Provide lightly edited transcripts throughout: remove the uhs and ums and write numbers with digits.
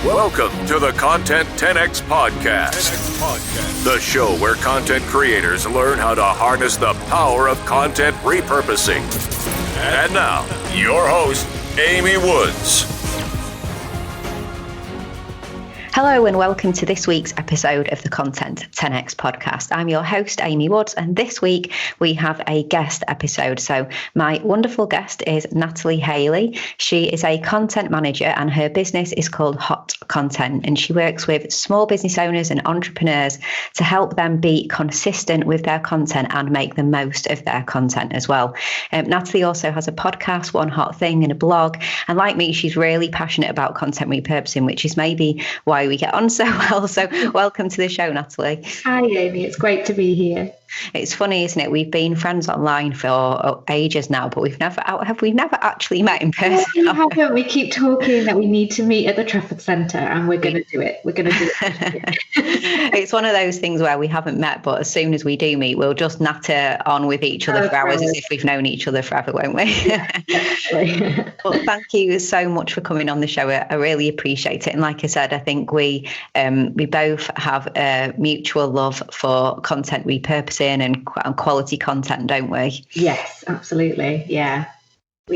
Welcome to the Content 10X Podcast, the show where content creators learn how to harness the power of content repurposing. And now, your host, Amy Woods. Hello and welcome to this week's episode of the Content 10X podcast. I'm your host, Amy Woods, and this week we have a guest episode. So my wonderful guest is Natalie Hailey. She is a content manager and her business is called Hot Content, and she works with small business owners and entrepreneurs to help them be consistent with their content and make the most of their content as well. Natalie also has a podcast, One Hot Thing, and a blog. And like me, she's really passionate about content repurposing, which is maybe why we get on so well. So welcome to the show, Natalie. Hi, Amy. It's great to be here. It's funny, isn't it? We've been friends online for ages now, but we've never actually met in person. We haven't. We keep talking that we need to meet at the Trafford Centre, and we're going to do it. We're going to do it. It's one of those things where we haven't met, but as soon as we do meet, we'll just natter on with each other for hours as if we've known each other forever, won't we? Yeah, well, thank you so much for coming on the show. I really appreciate it. And like I said, I think we both have a mutual love for content repurposing and quality content, don't we? Yes, absolutely. Yeah.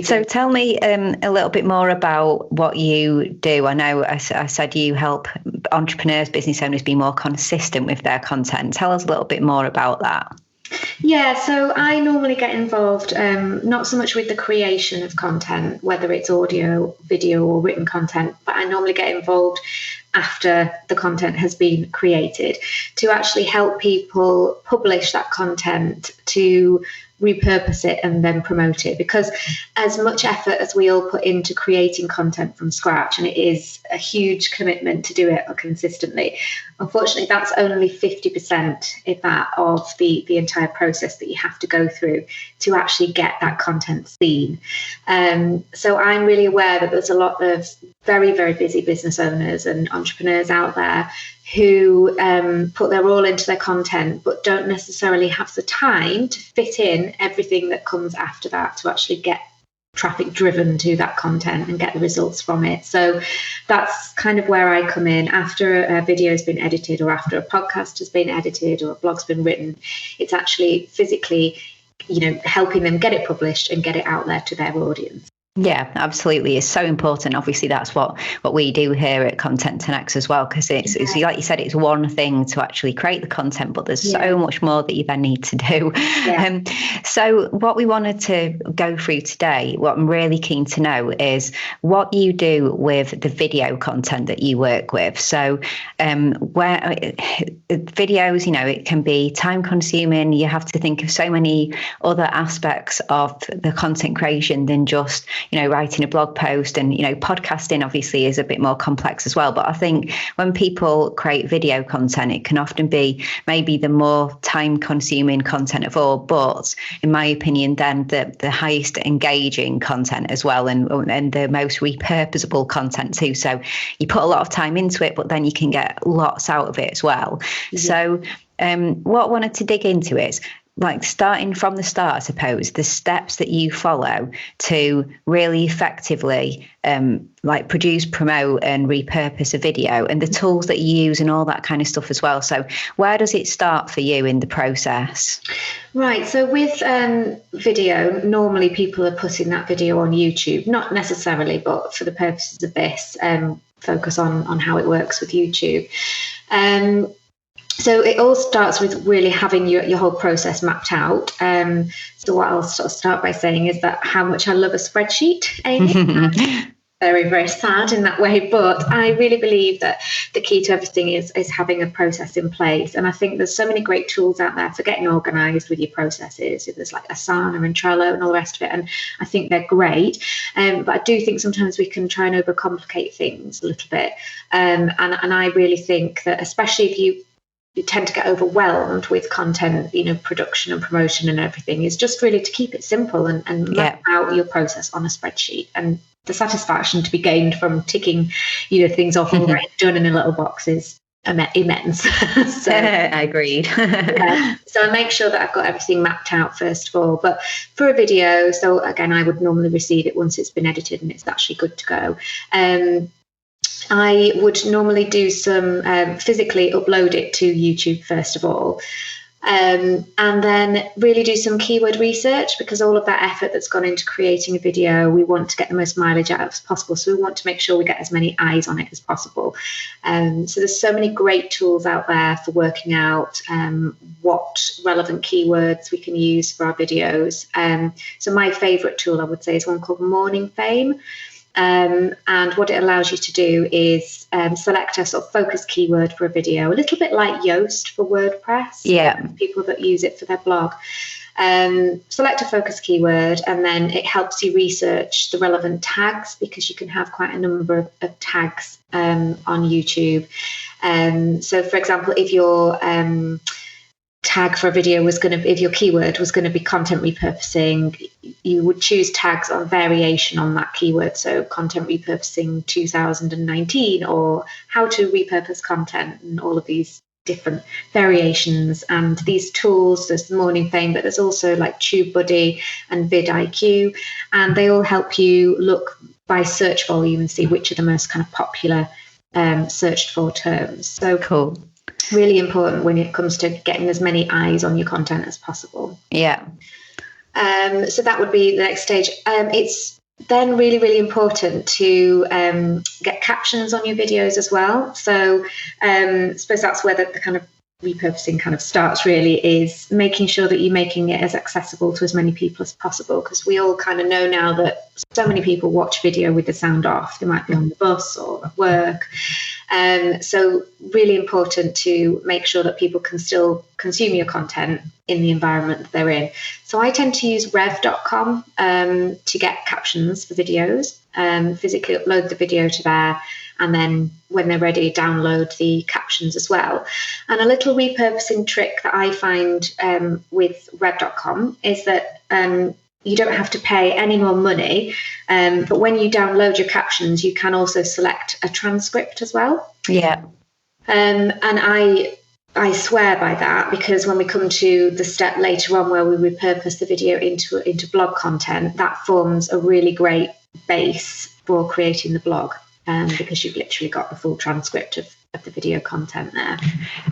So tell me a little bit more about what you do. I know I said you help entrepreneurs, business owners be more consistent with their content. Tell us a little bit more about that. Yeah, so I normally get involved not so much with the creation of content, whether it's audio, video or written content, but I normally get involved after the content has been created to actually help people publish that content, to repurpose it and then promote it, because as much effort as we all put into creating content from scratch, and it is a huge commitment to do it consistently, unfortunately that's only 50% if that of the entire process that you have to go through to actually get that content seen. So I'm really aware that there's a lot of very, very busy business owners and entrepreneurs out there who put their all into their content but don't necessarily have the time to fit in everything that comes after that to actually get traffic driven to that content and get the results from it. So that's kind of where I come in. After a video has been edited, or after a podcast has been edited, or a blog's been written, it's actually physically, helping them get it published and get it out there to their audience. Yeah, absolutely. It's so important. Obviously, that's what we do here at Content 10X as well, because it's like you said, it's one thing to actually create the content, but there's so much more that you then need to do. Yeah. So what we wanted to go through today, what I'm really keen to know is what you do with the video content that you work with. So where videos, it can be time consuming. You have to think of so many other aspects of the content creation than just writing a blog post, and, podcasting obviously is a bit more complex as well. But I think when people create video content, it can often be maybe the more time consuming content of all, but in my opinion, then the highest engaging content as well, and the most repurposable content too. So you put a lot of time into it, but then you can get lots out of it as well. Yeah. So what I wanted to dig into is, like, starting from the start, I suppose, the steps that you follow to really effectively produce, promote and repurpose a video, and the tools that you use and all that kind of stuff as well. So where does it start for you in the process? Right. So with video, normally people are putting that video on YouTube, not necessarily, but for the purposes of this, focus on how it works with YouTube. So it all starts with really having your whole process mapped out. So what I'll sort of start by saying is that how much I love a spreadsheet, Amy. Very, very sad in that way, but I really believe that the key to everything is having a process in place. And I think there's so many great tools out there for getting organised with your processes. There's like Asana and Trello and all the rest of it, and I think they're great. But I do think sometimes we can try and overcomplicate things a little bit. And I really think that, especially if you tend to get overwhelmed with content, production and promotion and everything, is just really to keep it simple and map out your process on a spreadsheet. And the satisfaction to be gained from ticking, things off already done in a little box is immense. So agreed. So I make sure that I've got everything mapped out first of all. But for a video, so again, I would normally receive it once it's been edited and it's actually good to go. I would normally do some physically upload it to YouTube first of all. And then really do some keyword research, because all of that effort that's gone into creating a video, we want to get the most mileage out as possible. So we want to make sure we get as many eyes on it as possible. So there's so many great tools out there for working out what relevant keywords we can use for our videos. So my favorite tool, I would say, is one called Morning Fame. And what it allows you to do is select a sort of focus keyword for a video, a little bit like Yoast for WordPress. Yeah. People that use it for their blog. Select a focus keyword, and then it helps you research the relevant tags, because you can have quite a number of tags on YouTube. So, for example, if your tag for a video was going to, if your keyword was going to be content repurposing, you would choose tags on variation on that keyword. So content repurposing 2019, or how to repurpose content, and all of these different variations. And these tools, there's the Morning Fame, but there's also like TubeBuddy and vidIQ, and they all help you look by search volume and see which are the most kind of popular searched for terms. So cool. Really important when it comes to getting as many eyes on your content as possible. Yeah. So that would be the next stage. It's then really, really important to get captions on your videos as well. So I suppose that's where the kind of repurposing kind of starts, really, is making sure that you're making it as accessible to as many people as possible, because we all kind of know now that so many people watch video with the sound off. They might be on the bus or at work. So really important to make sure that people can still consume your content in the environment that they're in. So I tend to use rev.com to get captions for videos, physically upload the video to there, and then when they're ready, download the captions as well. And a little repurposing trick that I find with rev.com is that you don't have to pay any more money, but when you download your captions, you can also select a transcript as well. Yeah. And I swear by that, because when we come to the step later on where we repurpose the video into blog content, that forms a really great base for creating the blog, because you've literally got the full transcript of the video content there.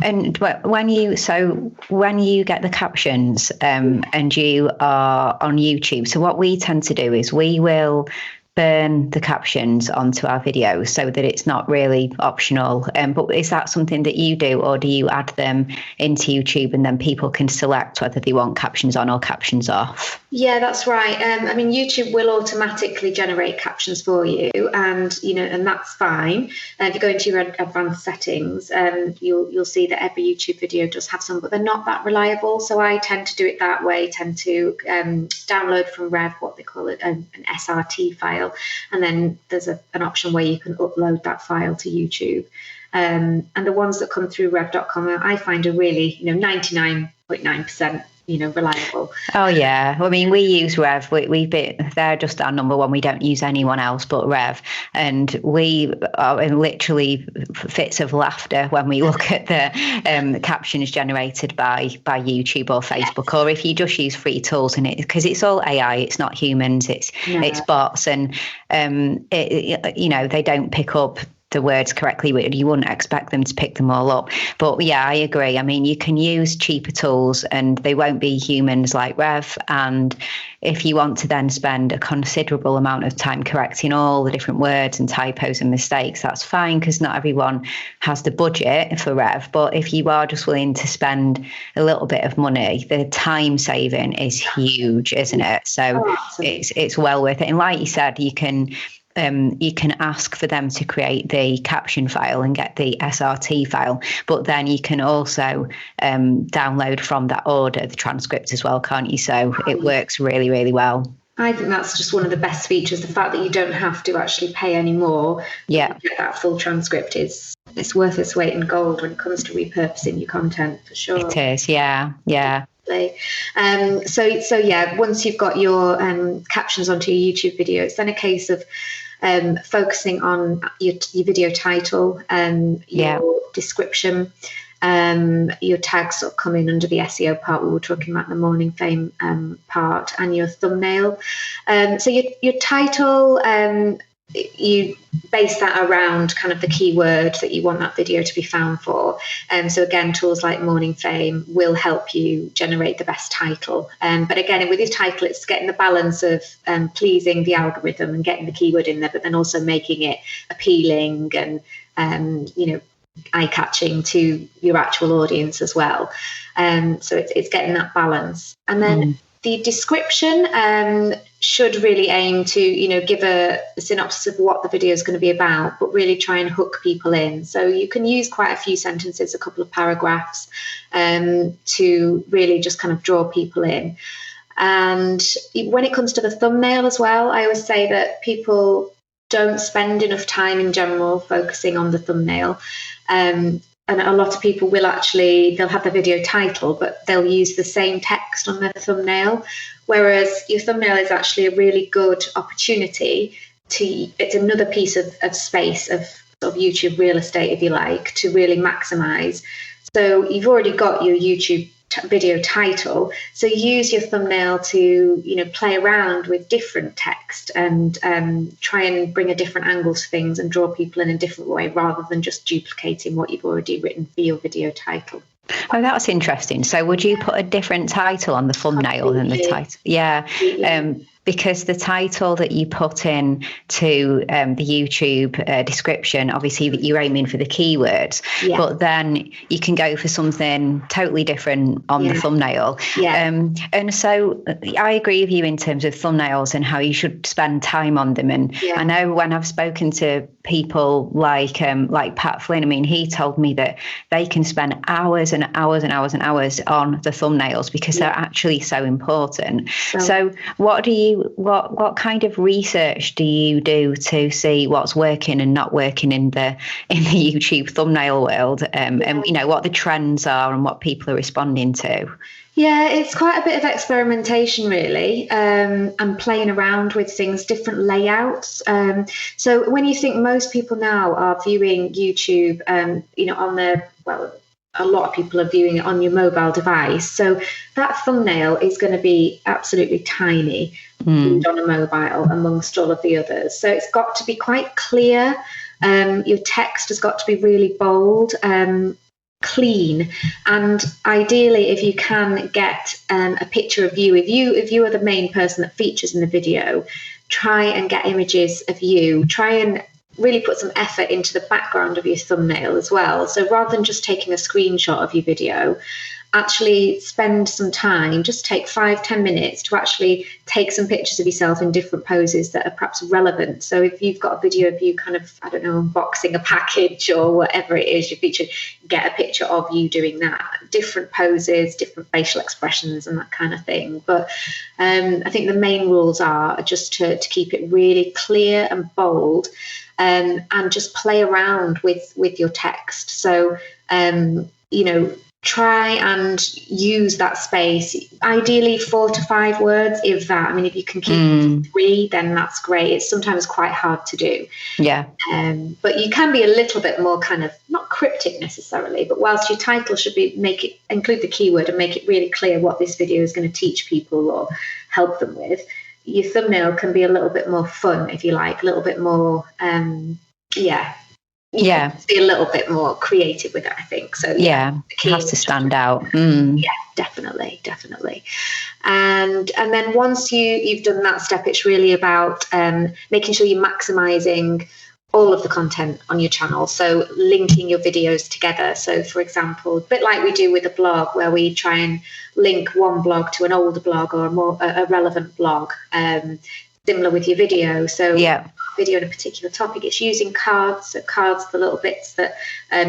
And when you get the captions and you are on YouTube, so what we tend to do is we will burn the captions onto our videos so that it's not really optional. But is that something that you do, or do you add them into YouTube and then people can select whether they want captions on or captions off? Yeah, that's right. I mean, YouTube will automatically generate captions for you, and and that's fine. If you go into your advanced settings, you'll see that every YouTube video does have some, but they're not that reliable. So I tend to do it that way. Tend to download from Rev, what they call it, an SRT file, and then there's an option where you can upload that file to YouTube. And the ones that come through rev.com, I find are really 99.9%. Reliable. Oh yeah, I mean, we use Rev. They're just our number one. We don't use anyone else but Rev, and we are in literally fits of laughter when we look at the captions generated by YouTube or Facebook, or if you just use free tools in it, because it's all AI. It's not humans. It's bots, and they don't pick up the words correctly. You wouldn't expect them to pick them all up. But yeah, I agree. I mean, you can use cheaper tools and they won't be humans like Rev. And if you want to then spend a considerable amount of time correcting all the different words and typos and mistakes, that's fine, because not everyone has the budget for Rev. But if you are just willing to spend a little bit of money, the time saving is huge, isn't it? So it's well worth it. And like you said, you can ask for them to create the caption file and get the SRT file, but then you can also download from that order the transcript as well, can't you? So it works really, really well. I think that's just one of the best features, the fact that you don't have to actually pay any more. Yeah. To get that full transcript it's worth its weight in gold when it comes to repurposing your content, for sure. It is, yeah. So yeah, once you've got your captions onto your YouTube video, it's then a case of focusing on your video title, your description, your tags sort of come in under the SEO part. We were talking about the Morning Fame part, and your thumbnail. So your title, you base that around kind of the keyword that you want that video to be found for. So again, tools like Morning Fame will help you generate the best title. But again, with your title, it's getting the balance of pleasing the algorithm and getting the keyword in there, but then also making it appealing and eye-catching to your actual audience as well. So it's getting that balance. And then the description should really aim to, give a synopsis of what the video is going to be about, but really try and hook people in. So you can use quite a few sentences, a couple of paragraphs, to really just kind of draw people in. And when it comes to the thumbnail as well, I always say that people don't spend enough time in general focusing on the thumbnail. And a lot of people will they'll have the video title, but they'll use the same text on their thumbnail. Whereas your thumbnail is actually a really good opportunity it's another piece of space of YouTube real estate, if you like, to really maximize. So you've already got your YouTube video title, so use your thumbnail to play around with different text and try and bring a different angle to things and draw people in a different way, rather than just duplicating what you've already written for your video title. Oh, that's interesting. So would you put a different title on the thumbnail than the title? Yeah. Because the title that you put in to the YouTube description, obviously that you're aiming for the keywords, but then you can go for something totally different on the thumbnail. And so I agree with you in terms of thumbnails and how you should spend time on them. And I know when I've spoken to people like Pat Flynn, I mean, he told me that they can spend hours and hours and hours and hours on the thumbnails because they're actually so important. So what kind of research do you do to see what's working and not working in the YouTube thumbnail world, and what the trends are and what people are responding to? Yeah, it's quite a bit of experimentation, really, and playing around with things, different layouts. So when you think most people now are viewing YouTube, on a lot of people are viewing it on your mobile device. So that thumbnail is going to be absolutely tiny on a mobile amongst all of the others. So it's got to be quite clear. Your text has got to be really bold, clean, and ideally, if you can get a picture of you, if you are the main person that features in the video, try and get images of you. Try and really put some effort into the background of your thumbnail as well. So rather than just taking a screenshot of your video, actually spend some time, just take 5-10 minutes to actually take some pictures of yourself in different poses that are perhaps relevant. So if you've got a video of you kind of, unboxing a package or whatever it is you feature, get a picture of you doing that. Different poses, different facial expressions and that kind of thing. But I think the main rules are just to keep it really clear and bold, and just play around with your text. So, try and use that space, ideally 4 to 5 words, if that. I mean, if you can keep it to 3, then that's great. It's sometimes quite hard to do. Yeah. But you can be a little bit more kind of, not cryptic necessarily, but whilst your title should include the keyword and make it really clear what this video is going to teach people or help them with, your thumbnail can be a little bit more fun, if you like, a little bit more, be a little bit more creative with it, I think. So it has to stand out. Yeah, definitely. And then once you've done that step, it's really about making sure you're maximizing all of the content on your channel. So linking your videos together. So for example, a bit like we do with a blog, where we try and link one blog to an older blog or a relevant blog, similar with your video. So video on a particular topic, it's using cards. So cards are the little bits that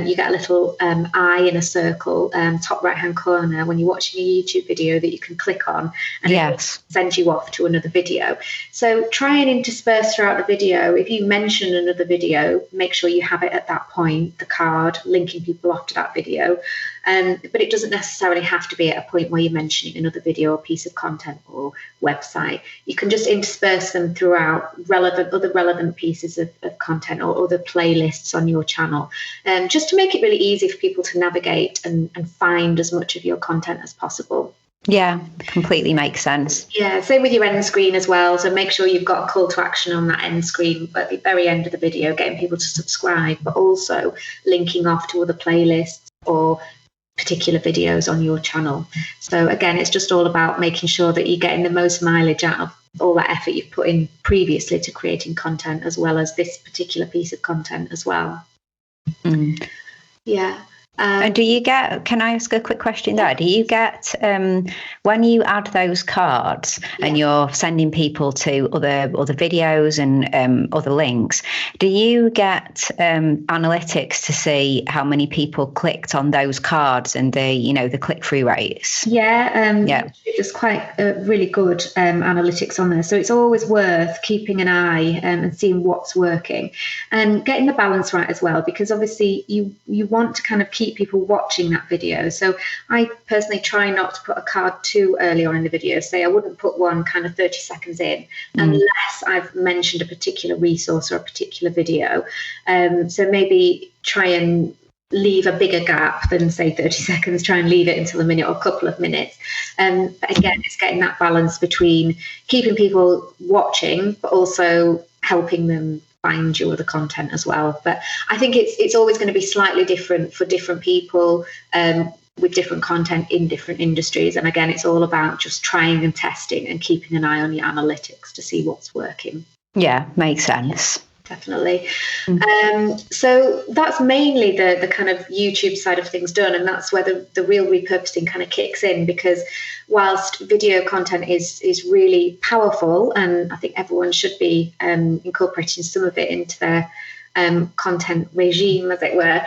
you get a little eye in a circle, top right hand corner when you're watching a YouTube video that you can click on, and it sends you off to another video. So try and intersperse throughout the video. If you mention another video, make sure you have it at that point, the card linking people off to that video. But it doesn't necessarily have to be at a point where you're mentioning another video or piece of content or website. You can just intersperse them throughout other relevant pieces of content or other playlists on your channel, just to make it really easy for people to navigate and find as much of your content as possible. Yeah, completely makes sense. Yeah, same with your end screen as well. So make sure you've got a call to action on that end screen at the very end of the video, getting people to subscribe, but also linking off to other playlists or particular videos on your channel. So again, it's just all about making sure that you're getting the most mileage out of all that effort you've put in previously to creating content, as well as this particular piece of content as well. Yeah. And do you get, can I ask a quick question there? Do you get, when you add those cards and you're sending people to other videos and other links, do you get analytics to see how many people clicked on those cards and the click-through rates? Yeah. There's quite really good analytics on there. So it's always worth keeping an eye and seeing what's working and getting the balance right as well, because obviously you want to kind of keep people watching that video. So I personally try not to put a card too early on in the video. Say I wouldn't put one kind of 30 seconds in unless I've mentioned a particular resource or a particular video. So maybe try and leave a bigger gap than say 30 seconds, try and leave it until a minute or a couple of minutes. But again, it's getting that balance between keeping people watching, but also helping them find your other content as well. But I think it's always going to be slightly different for different people with different content in different industries. And again, it's all about just trying and testing and keeping an eye on your analytics to see what's working. Yeah, makes sense. Definitely. So that's mainly the kind of YouTube side of things done, and that's where the real repurposing kind of kicks in, because whilst video content is really powerful, and I think everyone should be incorporating some of it into their content regime, as it were,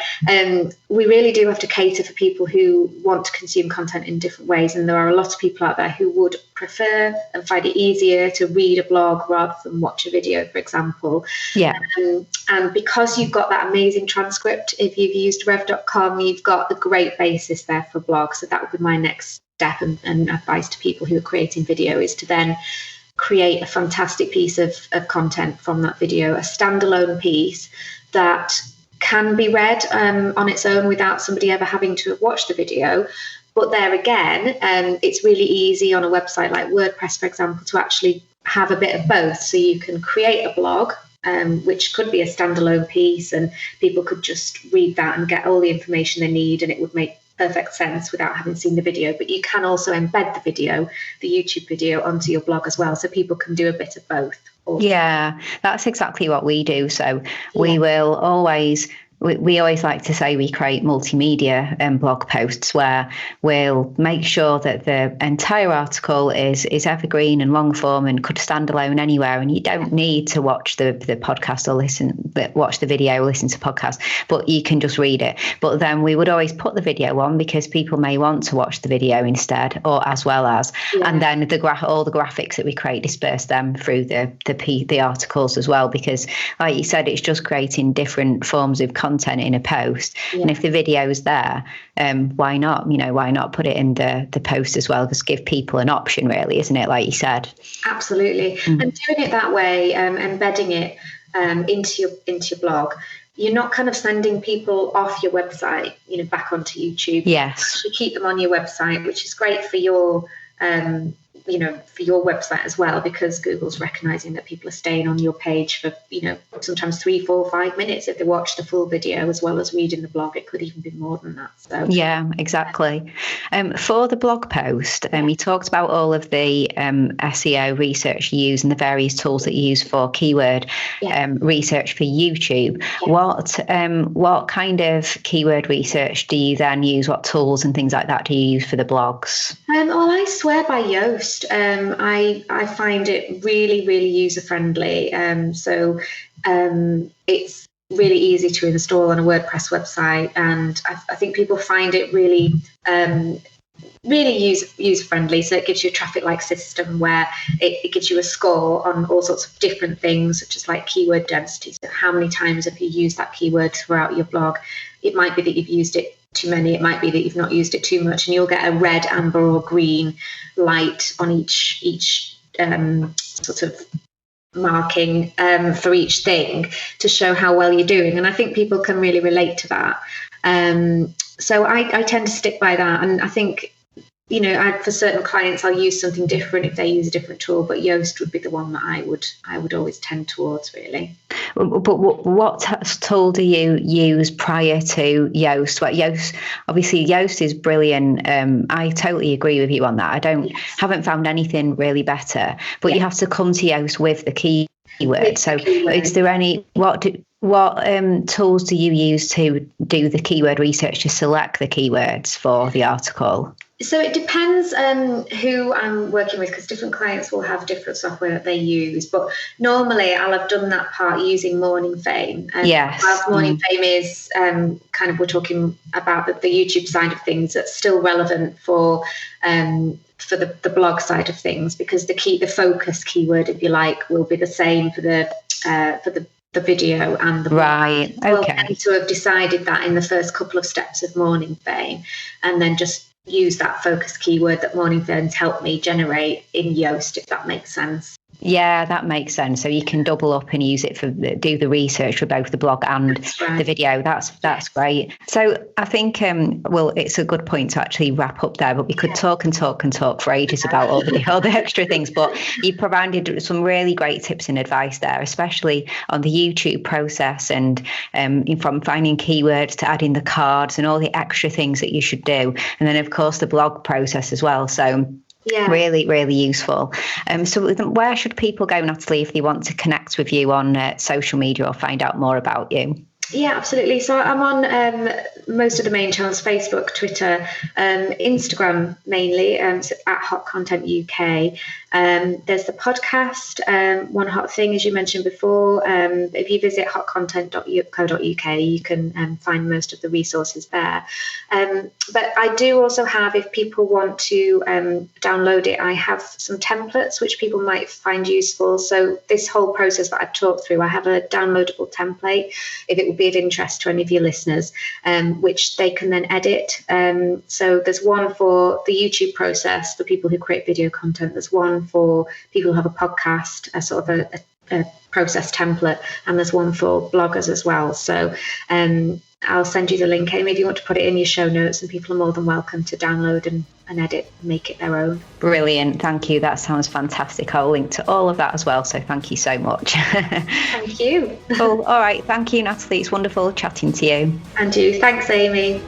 we really do have to cater for people who want to consume content in different ways. And there are a lot of people out there who would prefer and find it easier to read a blog rather than watch a video, for example. Yeah. And because you've got that amazing transcript, if you've used rev.com, you've got a great basis there for blogs. So that would be my next step and advice to people who are creating video, is to then create a fantastic piece of content from that video, a standalone piece that can be read on its own without somebody ever having to have watched the video. But there again, it's really easy on a website like WordPress, for example, to actually have a bit of both. So you can create a blog, which could be a standalone piece, and people could just read that and get all the information they need, and it would make perfect sense without having seen the video. But you can also embed the video, the YouTube video, onto your blog as well, so people can do a bit of both. Yeah, that's exactly what we do. So we will always we always like to say we create multimedia blog posts where we'll make sure that the entire article is evergreen and long form and could stand alone anywhere. And you don't need to watch the podcast or watch the video or listen to podcasts, but you can just read it. But then we would always put the video on because people may want to watch the video instead, or as well as, and then all the graphics that we create, disperse them through the articles as well, because like you said, it's just creating different forms of content in a post. And if the video is there, why not put it in the post as well? Just give people an option, really, isn't it, like you said? Absolutely. And doing it that way, embedding it into your blog, you're not kind of sending people off your website, back onto YouTube. Yes. You keep them on your website, which is great for your for your website as well, because Google's recognizing that people are staying on your page for, sometimes 3, 4, 5 minutes if they watch the full video as well as reading the blog. It could even be more than that. So yeah, exactly. For the blog post, you talked about all of the SEO research you use and the various tools that you use for keyword research for YouTube. What kind of keyword research do you then use? What tools and things like that do you use for the blogs? Well, I swear by Yoast. I find it really, really user friendly. So it's really easy to install on a WordPress website, and I think people find it really really user friendly. So it gives you a traffic light system where it gives you a score on all sorts of different things, such as like keyword density. So how many times have you used that keyword throughout your blog? It might be that you've used it too many, it might be that you've not used it too much, and you'll get a red, amber or green light on each sort of marking for each thing to show how well you're doing. And I think people can really relate to that. So I tend to stick by that, and I think for certain clients, I'll use something different if they use a different tool, but Yoast would be the one that I would always tend towards, really. But what tool do you use prior to Yoast? Obviously Yoast is brilliant. I totally agree with you on that. Haven't found anything really better, but you have to come to Yoast with the keyword. So is there any, what tools do you use to do the keyword research, to select the keywords for the article? So it depends who I'm working with, because different clients will have different software that they use. But normally I'll have done that part using Morning Fame. Yes. Whilst Morning Fame is we're talking about the YouTube side of things, that's still relevant for the blog side of things, because the focus keyword, if you like, will be the same for the video and the blog. Right. Okay. We'll tend to have decided that in the first couple of steps of Morning Fame, and then just use that focus keyword that Morning Fame's helped me generate in Yoast, if that makes sense. Yeah, that makes sense. So you can double up and use it do the research for both the blog and the video. That's great. So I think, it's a good point to actually wrap up there, but we could talk for ages about all the extra things. But you provided some really great tips and advice there, especially on the YouTube process, and from finding keywords to adding the cards and all the extra things that you should do. And then, of course, the blog process as well. So really, really useful. So where should people go, Natalie, if they want to connect with you on social media or find out more about you? Yeah, absolutely. So I'm on most of the main channels: Facebook, Twitter, Instagram mainly, so at Hot Content UK. There's the podcast, One Hot Thing, as you mentioned before. If you visit hotcontent.co.uk, you can find most of the resources there. But I do also have, if people want to download it, I have some templates which people might find useful. So this whole process that I've talked through, I have a downloadable template, if it would be of interest to any of your listeners, which they can then edit. So there's one for the YouTube process for people who create video content. There's one for people who have a podcast, a sort of a process template, and there's one for bloggers as well. So I'll send you the link, Amy, if you want to put it in your show notes, and people are more than welcome to download and edit and make it their own. Brilliant. Thank you. That sounds fantastic. I'll link to all of that as well. So thank you so much. Thank you. Cool. All right. Thank you, Natalie. It's wonderful chatting to you. And you. Thanks, Amy.